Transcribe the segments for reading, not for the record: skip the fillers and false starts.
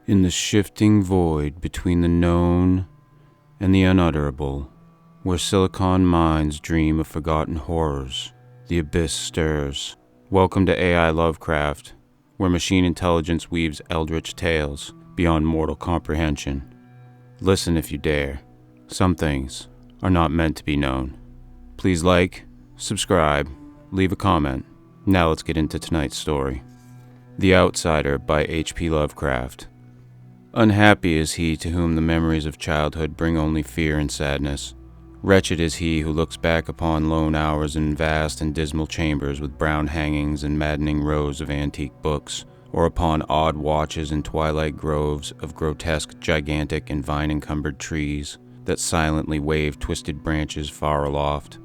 In the shifting void between the known and the unutterable, where silicon minds dream of forgotten horrors, the abyss stirs. Welcome to AI Lovecraft, where machine intelligence weaves eldritch tales beyond mortal comprehension. Listen if you dare. Some things are not meant to be known. Please like, subscribe, leave a comment. Now let's get into tonight's story. The Outsider by H.P. Lovecraft. Unhappy is he to whom the memories of childhood bring only fear and sadness. Wretched is he who looks back upon lone hours in vast and dismal chambers with brown hangings and maddening rows of antique books, or upon odd watches in twilight groves of grotesque, gigantic, and vine-encumbered trees that silently wave twisted branches far aloft.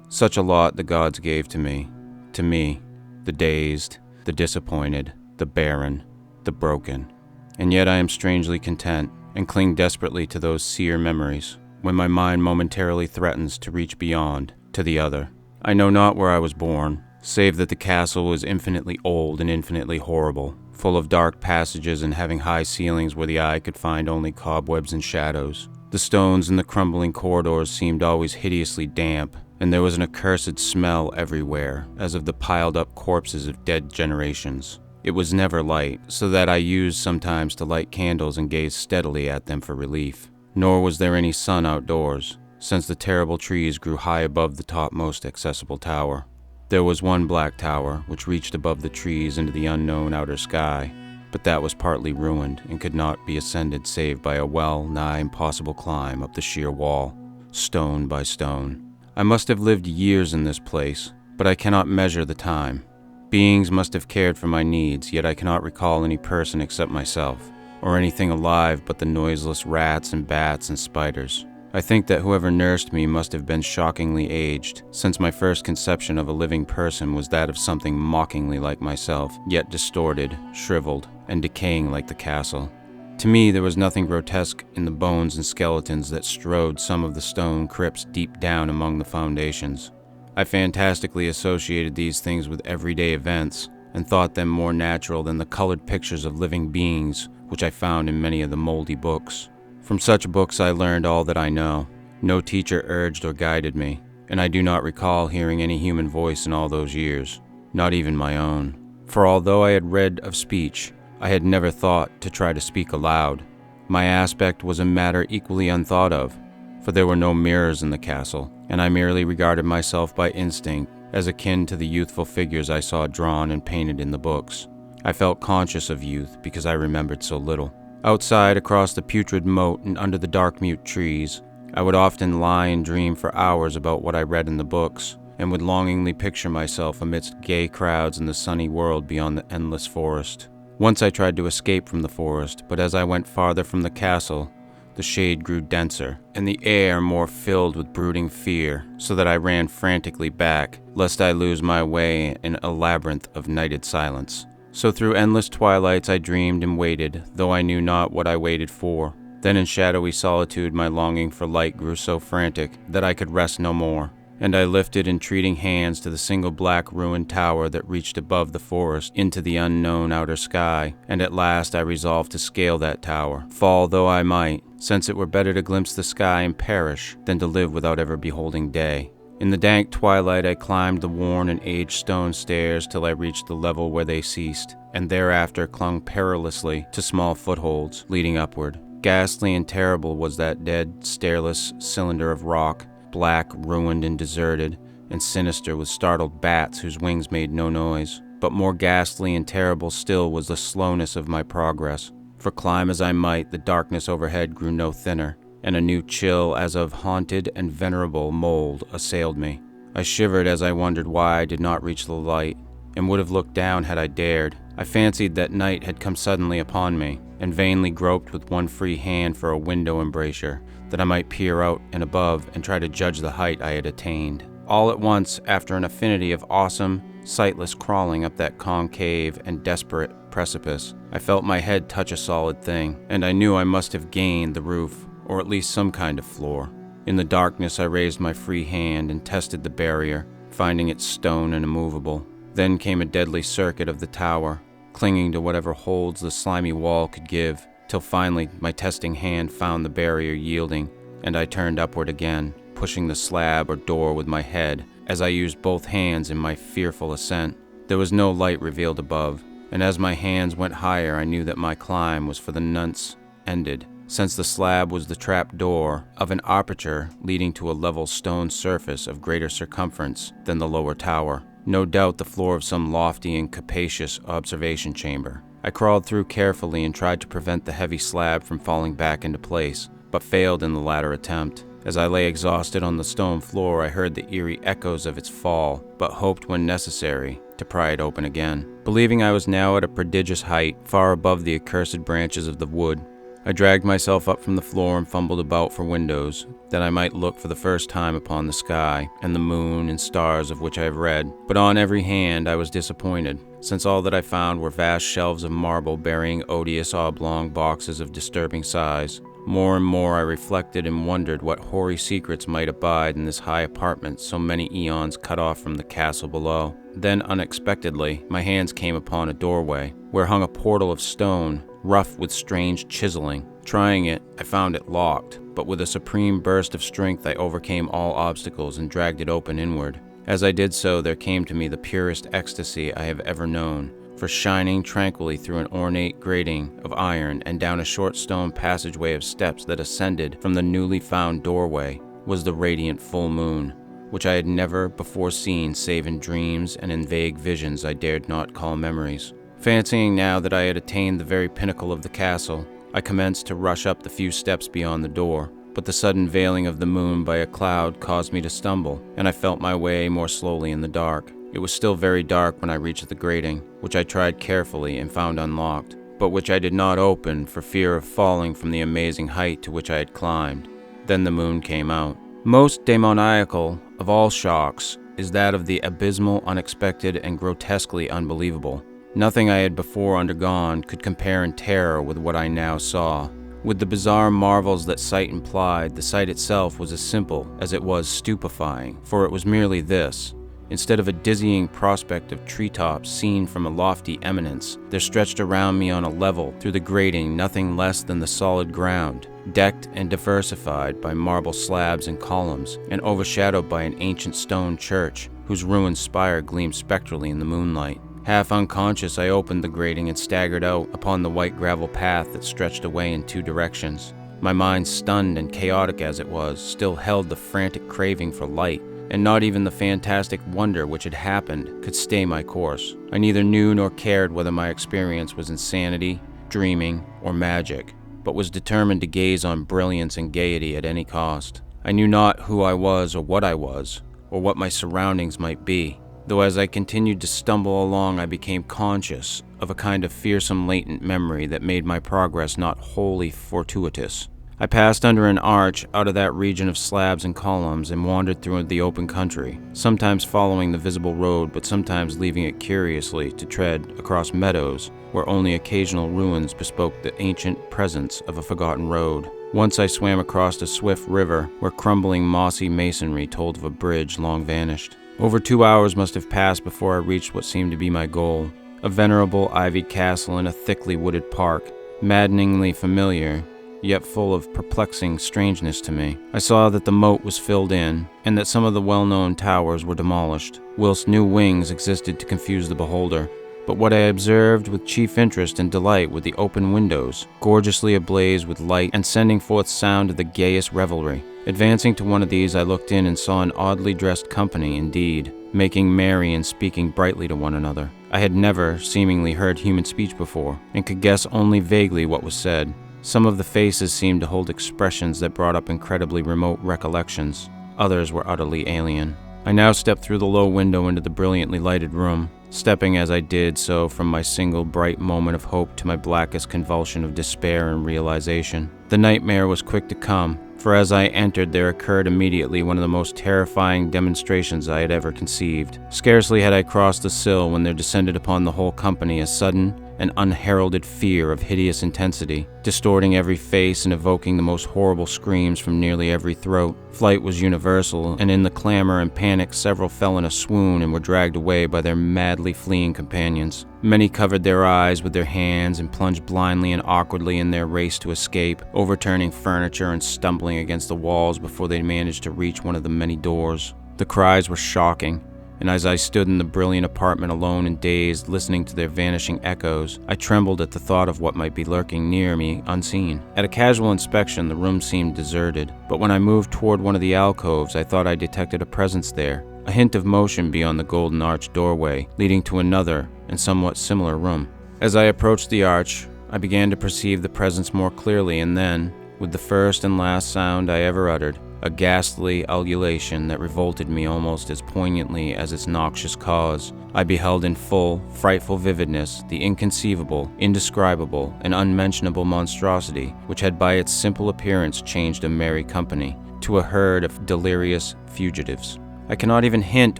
Such a lot the gods gave to me, the dazed, the disappointed, the barren, the broken. And yet I am strangely content, and cling desperately to those sear memories, when my mind momentarily threatens to reach beyond, to the other. I know not where I was born, save that the castle was infinitely old and infinitely horrible, full of dark passages and having high ceilings where the eye could find only cobwebs and shadows. The stones in the crumbling corridors seemed always hideously damp, and there was an accursed smell everywhere, as of the piled-up corpses of dead generations. It was never light, so that I used sometimes to light candles and gaze steadily at them for relief. Nor was there any sun outdoors, since the terrible trees grew high above the topmost accessible tower. There was one black tower, which reached above the trees into the unknown outer sky, but that was partly ruined and could not be ascended save by a well-nigh impossible climb up the sheer wall, stone by stone. I must have lived years in this place, but I cannot measure the time. Beings must have cared for my needs, yet I cannot recall any person except myself, or anything alive but the noiseless rats and bats and spiders. I think that whoever nursed me must have been shockingly aged, since my first conception of a living person was that of something mockingly like myself, yet distorted, shriveled, and decaying like the castle. To me, there was nothing grotesque in the bones and skeletons that strewed some of the stone crypts deep down among the foundations. I fantastically associated these things with everyday events, and thought them more natural than the colored pictures of living beings which I found in many of the moldy books. From such books I learned all that I know. No teacher urged or guided me, and I do not recall hearing any human voice in all those years, not even my own. For although I had read of speech, I had never thought to try to speak aloud. My aspect was a matter equally unthought of, for there were no mirrors in the castle, and I merely regarded myself by instinct as akin to the youthful figures I saw drawn and painted in the books. I felt conscious of youth because I remembered so little. Outside, across the putrid moat and under the dark mute trees, I would often lie and dream for hours about what I read in the books, and would longingly picture myself amidst gay crowds in the sunny world beyond the endless forest. Once I tried to escape from the forest, but as I went farther from the castle, the shade grew denser, and the air more filled with brooding fear, so that I ran frantically back, lest I lose my way in a labyrinth of nighted silence. So through endless twilights I dreamed and waited, though I knew not what I waited for. Then in shadowy solitude my longing for light grew so frantic that I could rest no more, and I lifted entreating hands to the single black ruined tower that reached above the forest into the unknown outer sky, and at last I resolved to scale that tower, fall though I might, since it were better to glimpse the sky and perish than to live without ever beholding day. In the dank twilight I climbed the worn and aged stone stairs till I reached the level where they ceased, and thereafter clung perilously to small footholds leading upward. Ghastly and terrible was that dead, stairless cylinder of rock, black, ruined, and deserted, and sinister with startled bats whose wings made no noise. But more ghastly and terrible still was the slowness of my progress, for climb as I might, the darkness overhead grew no thinner, and a new chill as of haunted and venerable mold assailed me. I shivered as I wondered why I did not reach the light, and would have looked down had I dared. I fancied that night had come suddenly upon me, and vainly groped with one free hand for a window embrasure, that I might peer out and above and try to judge the height I had attained. All at once, after an infinity of awesome, sightless crawling up that concave and desperate precipice, I felt my head touch a solid thing, and I knew I must have gained the roof, or at least some kind of floor. In the darkness I raised my free hand and tested the barrier, finding it stone and immovable. Then came a deadly circuit of the tower, clinging to whatever holds the slimy wall could give, till finally my testing hand found the barrier yielding, and I turned upward again, pushing the slab or door with my head as I used both hands in my fearful ascent. There was no light revealed above, and as my hands went higher I knew that my climb was for the nonce ended, since the slab was the trap door of an aperture leading to a level stone surface of greater circumference than the lower tower. No doubt the floor of some lofty and capacious observation chamber. I crawled through carefully and tried to prevent the heavy slab from falling back into place, but failed in the latter attempt. As I lay exhausted on the stone floor, I heard the eerie echoes of its fall, but hoped when necessary to pry it open again. Believing I was now at a prodigious height, far above the accursed branches of the wood, I dragged myself up from the floor and fumbled about for windows, that I might look for the first time upon the sky and the moon and stars of which I have read. But on every hand I was disappointed, since all that I found were vast shelves of marble bearing odious oblong boxes of disturbing size. More and more I reflected and wondered what hoary secrets might abide in this high apartment so many eons cut off from the castle below. Then unexpectedly my hands came upon a doorway, where hung a portal of stone, rough with strange chiseling. Trying it, I found it locked, but with a supreme burst of strength I overcame all obstacles and dragged it open inward. As I did so, there came to me the purest ecstasy I have ever known, for shining tranquilly through an ornate grating of iron and down a short stone passageway of steps that ascended from the newly found doorway was the radiant full moon, which I had never before seen save in dreams and in vague visions I dared not call memories. Fancying now that I had attained the very pinnacle of the castle, I commenced to rush up the few steps beyond the door, but the sudden veiling of the moon by a cloud caused me to stumble, and I felt my way more slowly in the dark. It was still very dark when I reached the grating, which I tried carefully and found unlocked, but which I did not open for fear of falling from the amazing height to which I had climbed. Then the moon came out. Most demoniacal of all shocks is that of the abysmal, unexpected, and grotesquely unbelievable. Nothing I had before undergone could compare in terror with what I now saw. With the bizarre marvels that sight implied, the sight itself was as simple as it was stupefying, for it was merely this. Instead of a dizzying prospect of treetops seen from a lofty eminence, there stretched around me on a level through the grating nothing less than the solid ground, decked and diversified by marble slabs and columns, and overshadowed by an ancient stone church, whose ruined spire gleamed spectrally in the moonlight. Half unconscious, I opened the grating and staggered out upon the white gravel path that stretched away in two directions. My mind, stunned and chaotic as it was, still held the frantic craving for light, and not even the fantastic wonder which had happened could stay my course. I neither knew nor cared whether my experience was insanity, dreaming, or magic, but was determined to gaze on brilliance and gaiety at any cost. I knew not who I was, or what my surroundings might be, though as I continued to stumble along I became conscious of a kind of fearsome latent memory that made my progress not wholly fortuitous. I passed under an arch out of that region of slabs and columns and wandered through the open country, sometimes following the visible road but sometimes leaving it curiously to tread across meadows where only occasional ruins bespoke the ancient presence of a forgotten road. Once I swam across a swift river where crumbling mossy masonry told of a bridge long vanished. Over 2 hours must have passed before I reached what seemed to be my goal, a venerable ivied castle in a thickly wooded park, maddeningly familiar, yet full of perplexing strangeness to me. I saw that the moat was filled in, and that some of the well-known towers were demolished, whilst new wings existed to confuse the beholder. But what I observed with chief interest and delight were the open windows, gorgeously ablaze with light and sending forth sound of the gayest revelry. Advancing to one of these, I looked in and saw an oddly dressed company indeed, making merry and speaking brightly to one another. I had never seemingly heard human speech before, and could guess only vaguely what was said. Some of the faces seemed to hold expressions that brought up incredibly remote recollections. Others were utterly alien. I now stepped through the low window into the brilliantly lighted room, stepping as I did so from my single bright moment of hope to my blackest convulsion of despair and realization. The nightmare was quick to come, for as I entered there occurred immediately one of the most terrifying demonstrations I had ever conceived. Scarcely had I crossed the sill when there descended upon the whole company a sudden an unheralded fear of hideous intensity, distorting every face and evoking the most horrible screams from nearly every throat. Flight was universal, and in the clamor and panic several fell in a swoon and were dragged away by their madly fleeing companions. Many covered their eyes with their hands and plunged blindly and awkwardly in their race to escape, overturning furniture and stumbling against the walls before they managed to reach one of the many doors. The cries were shocking, and as I stood in the brilliant apartment alone and dazed, listening to their vanishing echoes, I trembled at the thought of what might be lurking near me unseen. At a casual inspection, the room seemed deserted, but when I moved toward one of the alcoves, I thought I detected a presence there, a hint of motion beyond the golden arched doorway, leading to another and somewhat similar room. As I approached the arch, I began to perceive the presence more clearly, and then, with the first and last sound I ever uttered, a ghastly ululation that revolted me almost as poignantly as its noxious cause, I beheld in full, frightful vividness the inconceivable, indescribable, and unmentionable monstrosity which had by its simple appearance changed a merry company to a herd of delirious fugitives. I cannot even hint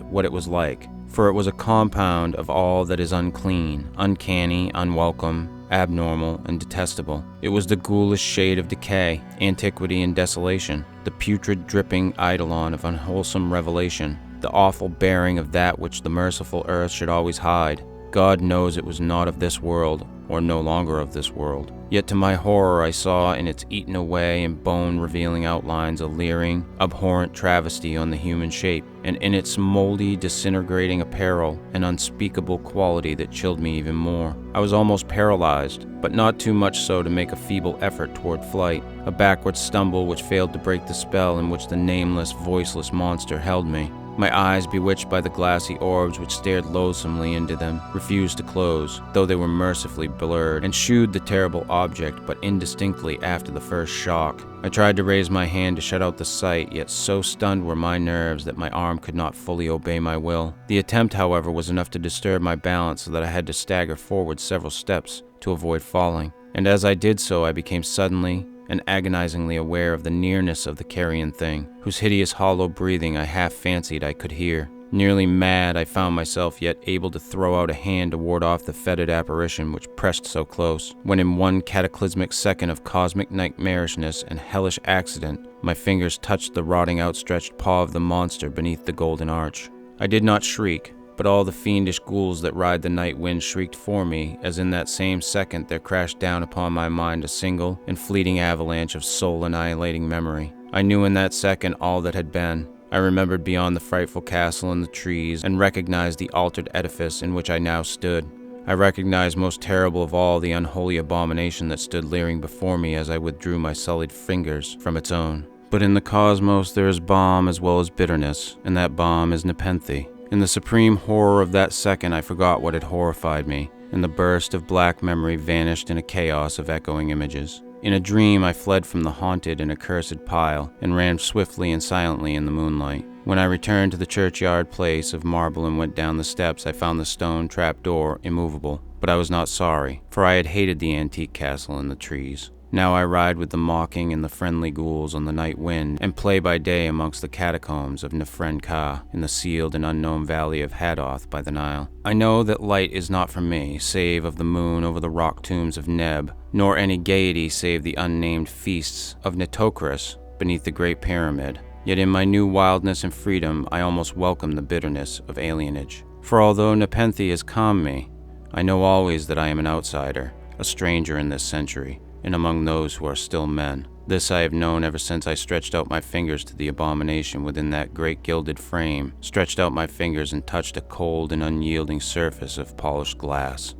what it was like, for it was a compound of all that is unclean, uncanny, unwelcome, abnormal, and detestable. It was the ghoulish shade of decay, antiquity, and desolation, the putrid dripping eidolon of unwholesome revelation, the awful bearing of that which the merciful earth should always hide. God knows it was not of this world, or no longer of this world. Yet to my horror I saw in its eaten away and bone-revealing outlines a leering, abhorrent travesty on the human shape, and in its moldy, disintegrating apparel an unspeakable quality that chilled me even more. I was almost paralyzed, but not too much so to make a feeble effort toward flight, a backward stumble which failed to break the spell in which the nameless, voiceless monster held me. My eyes, bewitched by the glassy orbs which stared loathsomely into them, refused to close, though they were mercifully blurred, and shewed the terrible object but indistinctly after the first shock. I tried to raise my hand to shut out the sight, yet so stunned were my nerves that my arm could not fully obey my will. The attempt, however, was enough to disturb my balance so that I had to stagger forward several steps to avoid falling, and as I did so I became suddenly and agonizingly aware of the nearness of the carrion thing, whose hideous hollow breathing I half fancied I could hear. Nearly mad, I found myself yet able to throw out a hand to ward off the fetid apparition which pressed so close, when in one cataclysmic second of cosmic nightmarishness and hellish accident, my fingers touched the rotting outstretched paw of the monster beneath the golden arch. I did not shriek, but all the fiendish ghouls that ride the night wind shrieked for me, as in that same second there crashed down upon my mind a single and fleeting avalanche of soul-annihilating memory. I knew in that second all that had been. I remembered beyond the frightful castle and the trees, and recognized the altered edifice in which I now stood. I recognized most terrible of all the unholy abomination that stood leering before me as I withdrew my sullied fingers from its own. But in the cosmos there is balm as well as bitterness, and that balm is nepenthe. In the supreme horror of that second I forgot what had horrified me, and the burst of black memory vanished in a chaos of echoing images. In a dream I fled from the haunted and accursed pile, and ran swiftly and silently in the moonlight. When I returned to the churchyard place of marble and went down the steps, I found the stone trap-door immovable. But I was not sorry, for I had hated the antique castle and the trees. Now I ride with the mocking and the friendly ghouls on the night wind, and play by day amongst the catacombs of Nefren-Ka in the sealed and unknown valley of Hadoth by the Nile. I know that light is not for me, save of the moon over the rock tombs of Neb, nor any gaiety save the unnamed feasts of Nitocris beneath the Great Pyramid. Yet in my new wildness and freedom I almost welcome the bitterness of alienage. For although Nepenthe has calmed me, I know always that I am an outsider, a stranger in this century, and among those who are still men. This I have known ever since I stretched out my fingers to the abomination within that great gilded frame, stretched out my fingers and touched a cold and unyielding surface of polished glass.